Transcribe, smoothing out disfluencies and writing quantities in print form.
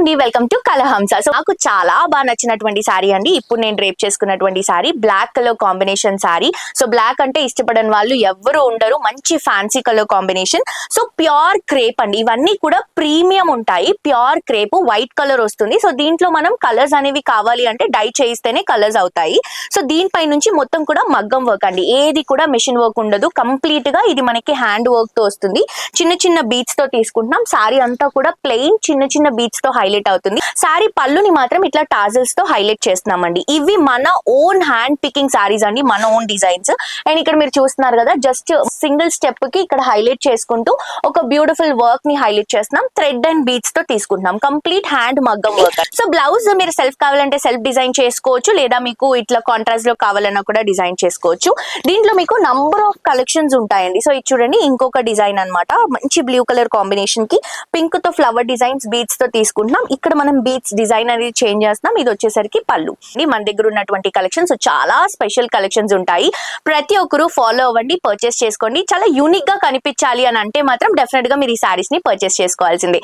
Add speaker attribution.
Speaker 1: అండి, welcome to కలహంస. So నాకు చాలా బాగా నచ్చినటువంటి సారీ అండి. ఇప్పుడు నేను డ్రేప్ చేసుకున్నటువంటి sari black colour combination sari. So black అంటే ఇష్టపడని వాళ్ళు ఎవ్వరు ఉండరు. మంచి fancy colour combination. So pure crepe అండి. ఇవన్నీ కూడా ప్రీమియం ఉంటాయి. ప్యూర్ క్రేప్ వైట్ కలర్ వస్తుంది. సో దీంట్లో మనం కలర్స్ అనేవి కావాలి అంటే డై చేయిస్తేనే కలర్స్ అవుతాయి. సో దీనిపై నుంచి మొత్తం కూడా మగ్గం వర్క్ అండి. ఏది కూడా మెషిన్ వర్క్ ఉండదు. కంప్లీట్ గా ఇది మనకి హ్యాండ్ వర్క్ తో వస్తుంది. చిన్న చిన్న బీట్స్ తో తీసుకుంటున్నాం. సారీ అంతా కూడా ప్లెయిన్ చిన్న చిన్న బీట్స్ తో హైలైట్ అవుతుంది. సారీ పళ్ళుని మాత్రం ఇట్లా టాజల్స్ తో హైలైట్ చేస్తున్నామండి. ఇవి మన ఓన్ హ్యాండ్ పికింగ్ సారీస్ అండి, మన ఓన్ డిజైన్స్. అండ్ ఇక్కడ మీరు చూస్తున్నారు కదా, జస్ట్ సింగిల్ స్టెప్ కి ఇక్కడ హైలైట్ చేసుకుంటూ ఒక బ్యూటిఫుల్ వర్క్ ని హైలైట్ చేస్తున్నాం. థ్రెడ్ అండ్ బీట్స్ తో తీసుకుంటున్నాం. కంప్లీట్ హ్యాండ్ మగ్గం వర్క్. సో బ్లౌజ్ మీరు సెల్ఫ్ కావాలంటే సెల్ఫ్ డిజైన్ చేసుకోవచ్చు, లేదా మీకు ఇట్లా కాంట్రాస్ట్ లో కావాలన్నా కూడా డిజైన్ చేసుకోవచ్చు. దీంట్లో మీకు నంబర్ ఆఫ్ కలెక్షన్స్ ఉంటాయండి. సో ఇది చూడండి, ఇంకొక డిజైన్ అన్నమాట. మంచి బ్లూ కలర్ కాంబినేషన్ కి పింక్ తో ఫ్లవర్ డిజైన్స్ బీట్స్ తో తీసుకుంటున్నాం. ఇక్కడ మనం బీట్స్ డిజైన్ అనేది చేంజ్ చేస్తున్నాం. ఇది వచ్చేసరికి పళ్ళు. మన దగ్గర ఉన్నటువంటి కలెక్షన్స్ చాలా స్పెషల్ కలెక్షన్స్ ఉంటాయి. ప్రతి ఒక్కరు ఫాలో అవ్వండి, పర్చేస్ చేసుకోండి. చాలా యూనిక్ గా కనిపించాలి అని అంటే మాత్రం డెఫినెట్ గా మీరు ఈ సారీస్ ని పర్చేస్ చేసుకోవాల్సిందే.